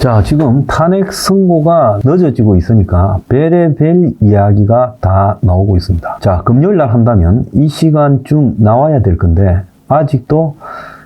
자, 지금 탄핵 선고가 늦어지고 있으니까 별의별 이야기가 다 나오고 있습니다. 자, 금요일 날 한다면 이 시간쯤 나와야 될 건데 아직도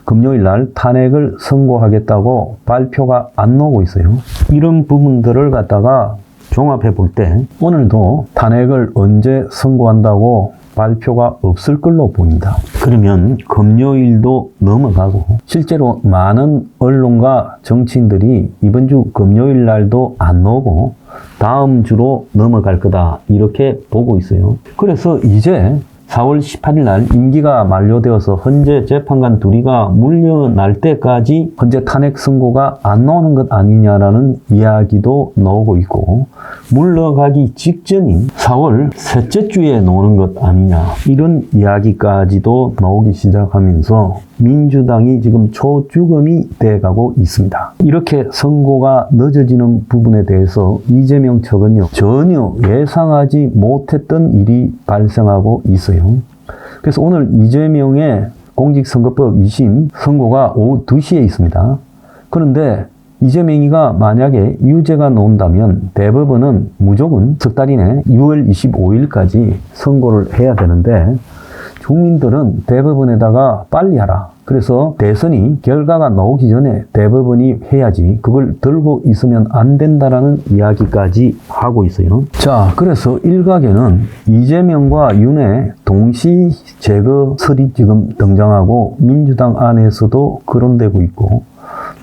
금요일 날 탄핵을 선고하겠다고 발표가 안 나오고 있어요. 이런 부분들을 갖다가 종합해 볼 때 오늘도 탄핵을 언제 선고한다고 발표가 없을 걸로 보입니다. 그러면 금요일도 넘어가고 실제로 많은 언론과 정치인들이 이번 주 금요일 날도 안 나오고 다음 주로 넘어갈 거다 이렇게 보고 있어요. 그래서 이제 4월 18일 날 임기가 만료되어서 헌재 재판관 둘이가 물러날 때까지 헌재 탄핵 선고가 안 나오는 것 아니냐라는 이야기도 나오고 있고, 물러가기 직전인 4월 셋째 주에 나오는 것 아니냐 이런 이야기까지도 나오기 시작하면서 민주당이 지금 초주검이 돼가고 있습니다. 이렇게 선고가 늦어지는 부분에 대해서 이재명 측은요, 전혀 예상하지 못했던 일이 발생하고 있어요. 그래서 오늘 이재명의 공직선거법 2심 선고가 오후 2시에 있습니다. 그런데 이재명이가 만약에 유죄가 나온다면 대법원은 무조건 석 달 이내 6월 25일까지 선고를 해야 되는데 국민들은 대법원에다가 빨리 하라. 그래서 대선이 결과가 나오기 전에 대법원이 해야지 그걸 들고 있으면 안 된다라는 이야기까지 하고 있어요. 자, 그래서 일각에는 이재명과 윤의 동시 제거설이 지금 등장하고 민주당 안에서도 거론되고 있고,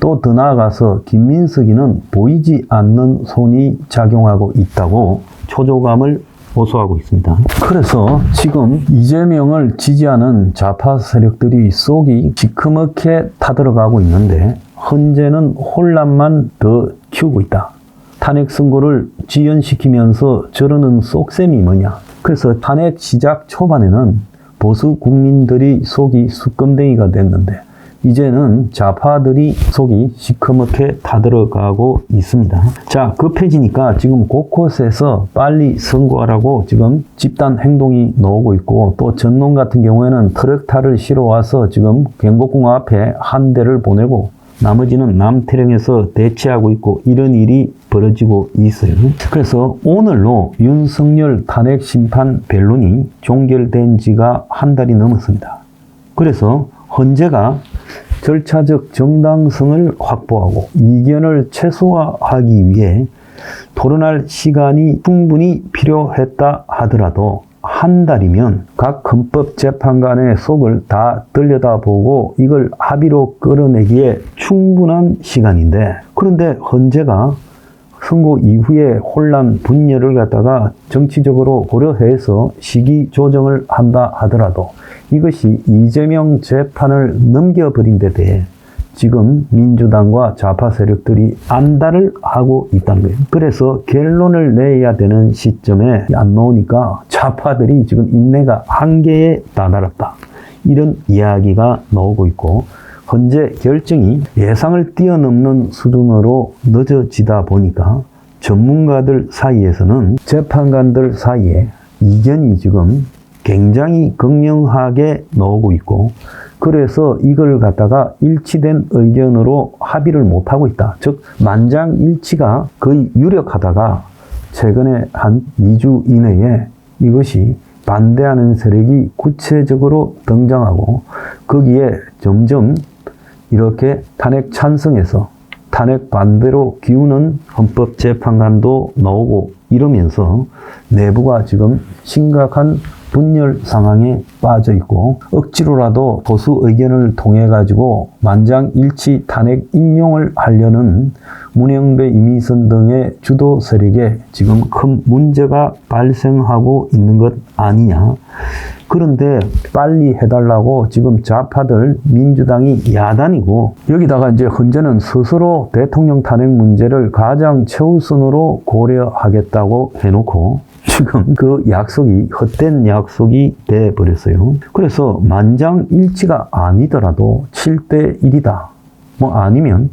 또 더 나아가서 김민석이는 보이지 않는 손이 작용하고 있다고 초조감을 호소하고 있습니다. 그래서 지금 이재명을 지지하는 좌파 세력들이 속이 시커멓게 타들어가고 있는데 헌재는 혼란만 더 키우고 있다. 탄핵 선고를 지연시키면서 저러는 속셈이 뭐냐. 그래서 탄핵 시작 초반에는 보수 국민들이 속이 수검댕이가 됐는데 이제는 좌파들이 속이 시커멓게 타들어가고 있습니다. 자, 급해지니까 지금 곳곳에서 빨리 선고하라고 지금 집단 행동이 나오고 있고, 또 전농 같은 경우에는 트럭타를 실어와서 지금 경복궁 앞에 한 대를 보내고 나머지는 남태령에서 대치하고 있고 이런 일이 벌어지고 있어요. 그래서 오늘로 윤석열 탄핵 심판 변론이 종결된 지가 한 달이 넘었습니다. 그래서 헌재가 절차적 정당성을 확보하고 이견을 최소화하기 위해 토론할 시간이 충분히 필요했다 하더라도 한 달이면 각 헌법재판관의 속을 다 들여다보고 이걸 합의로 끌어내기에 충분한 시간인데, 그런데 헌재가 선고 이후에 혼란, 분열을 갖다가 정치적으로 고려해서 시기 조정을 한다 하더라도 이것이 이재명 재판을 넘겨버린 데 대해 지금 민주당과 좌파 세력들이 안달을 하고 있다는 거예요. 그래서 결론을 내야 되는 시점에 안 나오니까 좌파들이 지금 인내가 한계에 다다랐다. 이런 이야기가 나오고 있고, 헌재 결정이 예상을 뛰어넘는 수준으로 늦어지다 보니까 전문가들 사이에서는 재판관들 사이에 이견이 지금 굉장히 극명하게 나오고 있고, 그래서 이걸 갖다가 일치된 의견으로 합의를 못하고 있다. 즉 만장일치가 거의 유력하다가 최근에 한 2주 이내에 이것이 반대하는 세력이 구체적으로 등장하고, 거기에 점점 이렇게 탄핵 찬성에서 탄핵 반대로 기우는 헌법재판관도 나오고 이러면서 내부가 지금 심각한 분열 상황에 빠져 있고, 억지로라도 보수 의견을 통해 가지고 만장일치 탄핵 인용을 하려는 문영배, 이미선 등의 주도 세력에 지금 큰 문제가 발생하고 있는 것 아니냐. 그런데 빨리 해달라고 지금 좌파들 민주당이 야단이고, 여기다가 이제 헌재는 스스로 대통령 탄핵 문제를 가장 최우선으로 고려하겠다고 해놓고 지금 그 약속이 헛된 약속이 돼버렸어요. 그래서 만장일치가 아니더라도 7대1이다. 뭐 아니면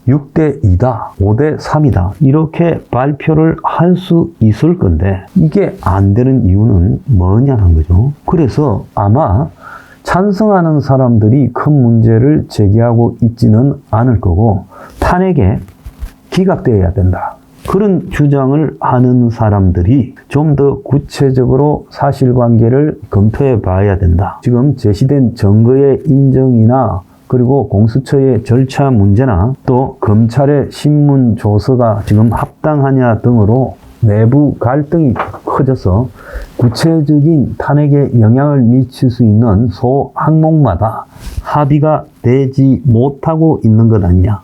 6대2다, 5대3이다. 이렇게 발표를 할 수 있을 건데 이게 안 되는 이유는 뭐냐는 거죠. 그래서 아마 찬성하는 사람들이 큰 문제를 제기하고 있지는 않을 거고, 탄핵에 기각되어야 된다. 그런 주장을 하는 사람들이 좀 더 구체적으로 사실관계를 검토해 봐야 된다. 지금 제시된 증거의 인정이나 그리고 공수처의 절차 문제나 또 검찰의 신문 조서가 지금 합당하냐 등으로 내부 갈등이 커져서 구체적인 탄핵에 영향을 미칠 수 있는 소 항목마다 합의가 되지 못하고 있는 것 아니냐.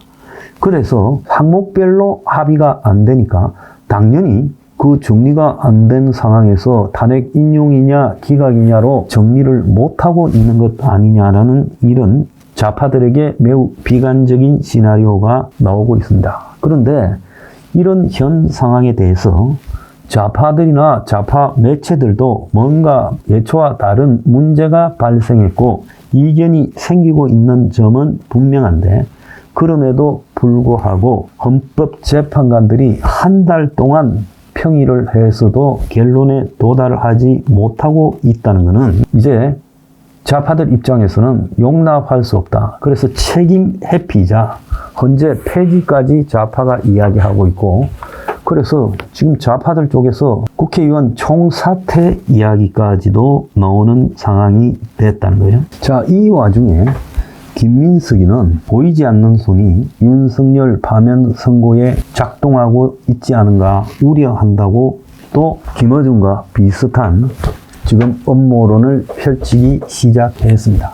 그래서 항목별로 합의가 안 되니까 당연히 그 정리가 안 된 상황에서 탄핵 인용이냐 기각이냐로 정리를 못하고 있는 것 아니냐라는 이런 좌파들에게 매우 비관적인 시나리오가 나오고 있습니다. 그런데 이런 현 상황에 대해서 좌파들이나 좌파 매체들도 뭔가 예초와 다른 문제가 발생했고 이견이 생기고 있는 점은 분명한데 그럼에도 불구하고 헌법재판관들이 한 달 동안 평의를 해서도 결론에 도달하지 못하고 있다는 것은 이제 좌파들 입장에서는 용납할 수 없다. 그래서 책임 회피이자 헌재 폐지까지 좌파가 이야기하고 있고 그래서 지금 좌파들 쪽에서 국회의원 총사퇴 이야기까지도 나오는 상황이 됐다는 거예요. 자, 이 와중에 김민석이는 보이지 않는 손이 윤석열 파면 선고에 작동하고 있지 않은가 우려한다고 또 김어준과 비슷한 지금 음모론을 펼치기 시작했습니다.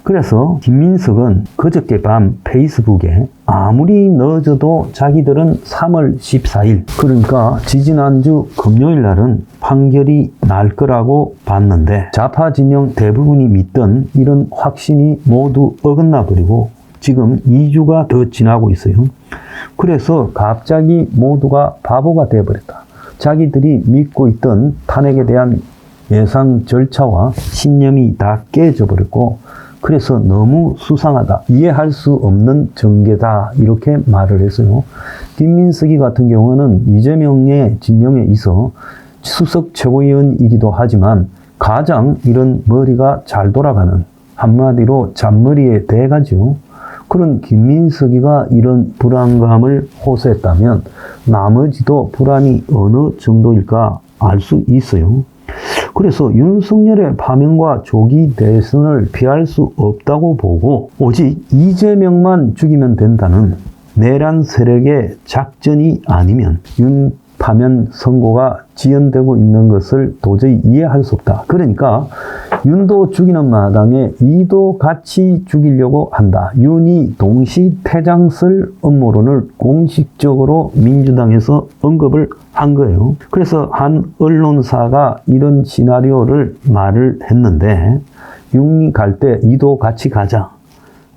그래서 김민석은 그저께 밤 페이스북에 아무리 늦어도 자기들은 3월 14일 그러니까 지지난주 금요일 날은 판결이 날 거라고 봤는데 좌파 진영 대부분이 믿던 이런 확신이 모두 어긋나 버리고 지금 2주가 더 지나고 있어요. 그래서 갑자기 모두가 바보가 되어버렸다. 자기들이 믿고 있던 탄핵에 대한 예상 절차와 신념이 다 깨져버렸고 그래서 너무 수상하다. 이해할 수 없는 전개다. 이렇게 말을 했어요. 김민석이 같은 경우는 이재명의 진영에 있어 수석 최고위원이기도 하지만 가장 이런 머리가 잘 돌아가는 한마디로 잔머리의 대가죠. 그런 김민석이가 이런 불안감을 호소했다면 나머지도 불안이 어느 정도일까 알 수 있어요. 그래서 윤석열의 파면과 조기 대선을 피할 수 없다고 보고 오직 이재명만 죽이면 된다는 내란 세력의 작전이 아니면 윤 파면 선고가 지연되고 있는 것을 도저히 이해할 수 없다. 그러니까 윤도 죽이는 마당에 이도 같이 죽이려고 한다. 윤이 동시 퇴장 쓸 음모론을 공식적으로 민주당에서 언급을 한 거예요. 그래서 한 언론사가 이런 시나리오를 말을 했는데 윤이 갈 때 이도 같이 가자.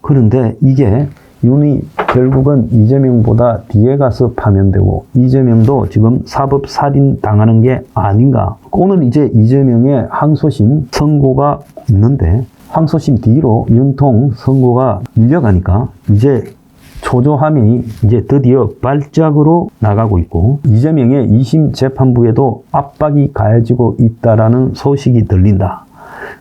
그런데 이게 윤이 결국은 이재명보다 뒤에 가서 파면되고 이재명도 지금 사법살인 당하는 게 아닌가. 오늘 이제 이재명의 항소심 선고가 있는데 항소심 뒤로 윤통 선고가 밀려가니까 이제 초조함이 이제 드디어 발작으로 나가고 있고 이재명의 2심 재판부에도 압박이 가해지고 있다라는 소식이 들린다.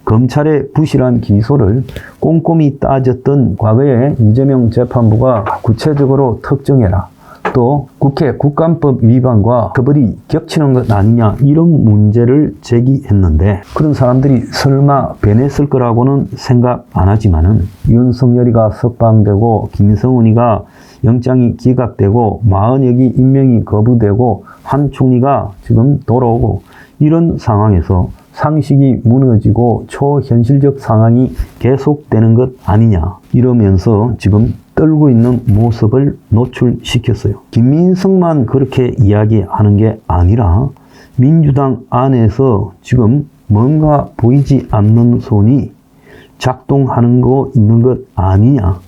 검찰의 부실한 기소를 꼼꼼히 따졌던 과거에 이재명 재판부가 구체적으로 특정해라. 또 국회 국감법 위반과 처벌이 겹치는 것 아니냐 이런 문제를 제기했는데 그런 사람들이 설마 변했을 거라고는 생각 안 하지만은 윤석열이가 석방되고 김성훈이가 영장이 기각되고 마흔여기 임명이 거부되고 한 총리가 지금 돌아오고 이런 상황에서 상식이 무너지고 초현실적 상황이 계속되는 것 아니냐 이러면서 지금 떨고 있는 모습을 노출시켰어요. 김민석만 그렇게 이야기하는 게 아니라 민주당 안에서 지금 뭔가 보이지 않는 손이 작동하는 거 있는 것 아니냐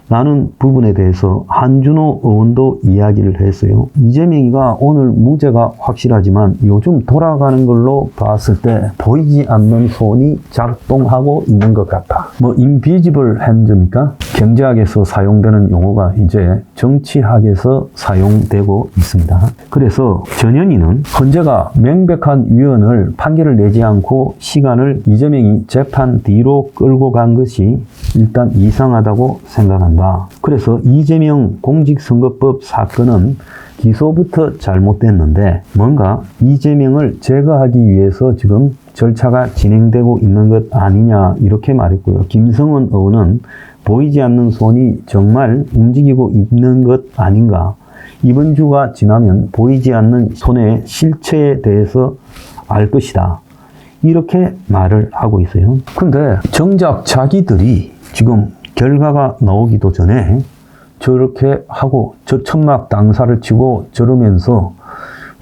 라는 부분에 대해서 한준호 의원도 이야기를 했어요. 이재명이가 오늘 무죄가 확실하지만 요즘 돌아가는 걸로 봤을 때 보이지 않는 손이 작동하고 있는 것 같다. 뭐 인비지블 핸드입니까? 경제학에서 사용되는 용어가 이제 정치학에서 사용되고 있습니다. 그래서 전현희는 헌재가 명백한 위헌을 판결을 내지 않고 시간을 이재명이 재판 뒤로 끌고 간 것이 일단 이상하다고 생각한다. 그래서 이재명 공직선거법 사건은 기소부터 잘못됐는데 뭔가 이재명을 제거하기 위해서 지금 절차가 진행되고 있는 것 아니냐 이렇게 말했고요. 김성원 의원은 보이지 않는 손이 정말 움직이고 있는 것 아닌가. 이번 주가 지나면 보이지 않는 손의 실체에 대해서 알 것이다. 이렇게 말을 하고 있어요. 근데 정작 자기들이 지금 결과가 나오기도 전에 저렇게 하고 저 천막 당사를 치고 저러면서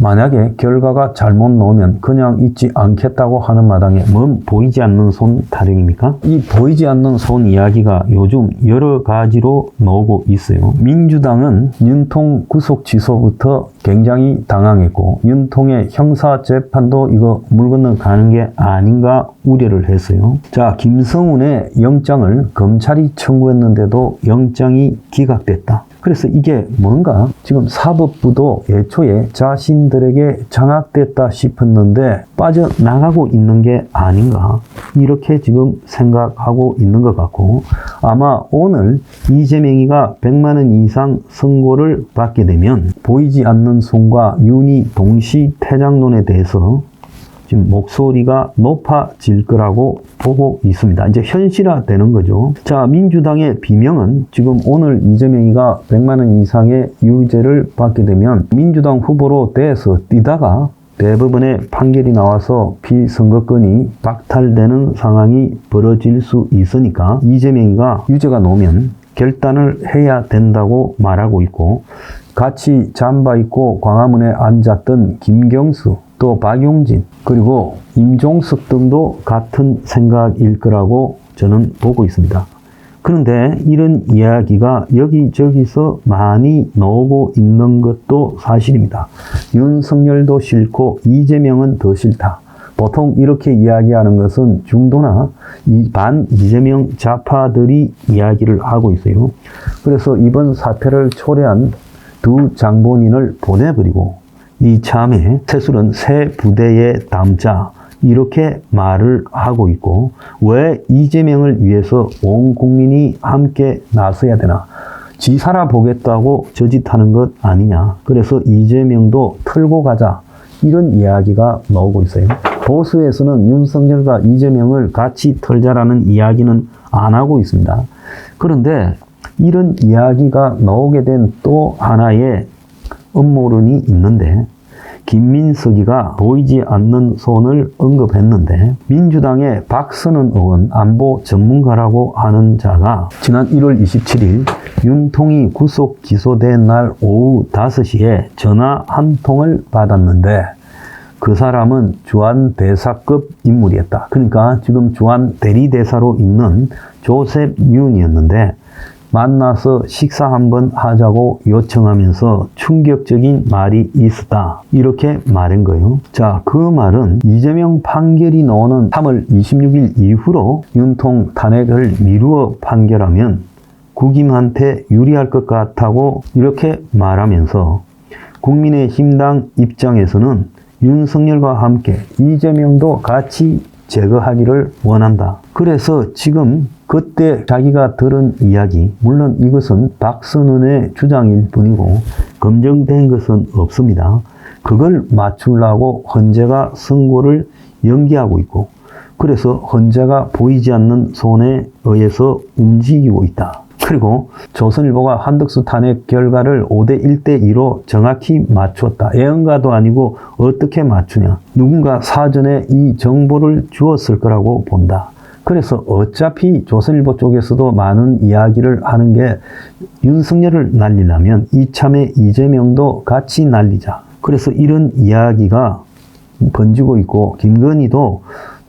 만약에 결과가 잘못 나오면 그냥 있지 않겠다고 하는 마당에 뭔 보이지 않는 손 타령입니까? 이 보이지 않는 손 이야기가 요즘 여러 가지로 나오고 있어요. 민주당은 윤통 구속 취소부터 굉장히 당황했고 윤통의 형사재판도 이거 물 건너 가는 게 아닌가 우려를 했어요. 자, 김성훈의 영장을 검찰이 청구했는데도 영장이 기각됐다. 그래서 이게 뭔가 지금 사법부도 애초에 자신들에게 장악됐다 싶었는데 빠져나가고 있는 게 아닌가 이렇게 지금 생각하고 있는 것 같고 아마 오늘 이재명이가 100만 원 이상 선고를 받게 되면 보이지 않는 손과 윤희 동시 퇴장론에 대해서 지금 목소리가 높아질 거라고 보고 있습니다. 이제 현실화되는 거죠. 자, 민주당의 비명은 지금 오늘 이재명이가 100만 원 이상의 유죄를 받게 되면 민주당 후보로 돼서 뛰다가 대법원의 판결이 나와서 피선거권이 박탈되는 상황이 벌어질 수 있으니까 이재명이가 유죄가 나오면 결단을 해야 된다고 말하고 있고 같이 잠바 입고 광화문에 앉았던 김경수 또 박용진 그리고 임종석 등도 같은 생각일 거라고 저는 보고 있습니다. 그런데 이런 이야기가 여기저기서 많이 나오고 있는 것도 사실입니다. 윤석열도 싫고 이재명은 더 싫다. 보통 이렇게 이야기하는 것은 중도나 반 이재명 좌파들이 이야기를 하고 있어요. 그래서 이번 사태를 초래한 두 장본인을 보내버리고 이참에 새술은 새 부대에 담자 이렇게 말을 하고 있고 왜 이재명을 위해서 온 국민이 함께 나서야 되나 지 살아보겠다고 저짓하는 것 아니냐 그래서 이재명도 털고 가자 이런 이야기가 나오고 있어요. 보수에서는 윤석열과 이재명을 같이 털자라는 이야기는 안 하고 있습니다. 그런데 이런 이야기가 나오게 된 또 하나의 음모론이 있는데 김민석이가 보이지 않는 손을 언급했는데 민주당의 박선원 의원 안보 전문가라고 하는 자가 지난 1월 27일 윤통이 구속 기소된 날 오후 5시에 전화 한 통을 받았는데 그 사람은 주한 대사급 인물이었다. 그러니까 지금 주한 대리대사로 있는 조셉 윤이었는데 만나서 식사 한번 하자고 요청하면서 충격적인 말이 있었다. 이렇게 말한 거예요. 자, 그 말은 이재명 판결이 나오는 3월 26일 이후로 윤통 탄핵을 미루어 판결하면 국임한테 유리할 것 같다고 이렇게 말하면서 국민의힘당 입장에서는 윤석열과 함께 이재명도 같이 제거하기를 원한다. 그래서 지금 그때 자기가 들은 이야기, 물론 이것은 박선원의 주장일 뿐이고 검증된 것은 없습니다. 그걸 맞추려고 헌재가 선고를 연기하고 있고 그래서 헌재가 보이지 않는 손에 의해서 움직이고 있다. 그리고 조선일보가 한덕수 탄핵 결과를 5대 1대 2로 정확히 맞췄다. 예언가도 아니고 어떻게 맞추냐. 누군가 사전에 이 정보를 주었을 거라고 본다. 그래서 어차피 조선일보 쪽에서도 많은 이야기를 하는 게 윤석열을 날리려면 이참에 이재명도 같이 날리자. 그래서 이런 이야기가 번지고 있고 김건희도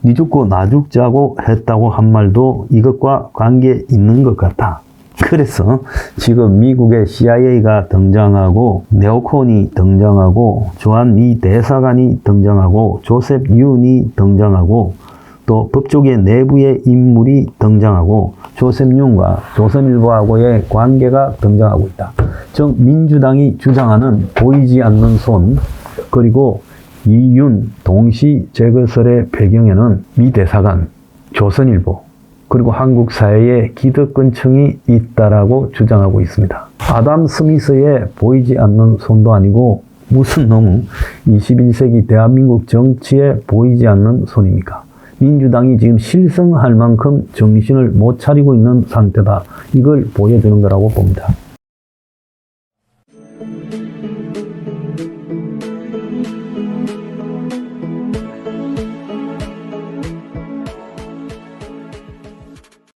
니 죽고 나 죽자고 했다고 한 말도 이것과 관계 있는 것 같다. 그래서 지금 미국의 CIA가 등장하고 네오콘이 등장하고 주한 미 대사관이 등장하고 조셉 윤이 등장하고 또 법조계 내부의 인물이 등장하고 조셉윤과 조선일보하고의 관계가 등장하고 있다. 즉 민주당이 주장하는 보이지 않는 손 그리고 이윤 동시 제거설의 배경에는 미 대사관, 조선일보 그리고 한국 사회의 기득권층이 있다라고 주장하고 있습니다. 아담 스미스의 보이지 않는 손도 아니고 무슨 놈 21세기 대한민국 정치에 보이지 않는 손입니까? 민주당이 지금 실성할 만큼 정신을 못 차리고 있는 상태다. 이걸 보여주는 거라고 봅니다.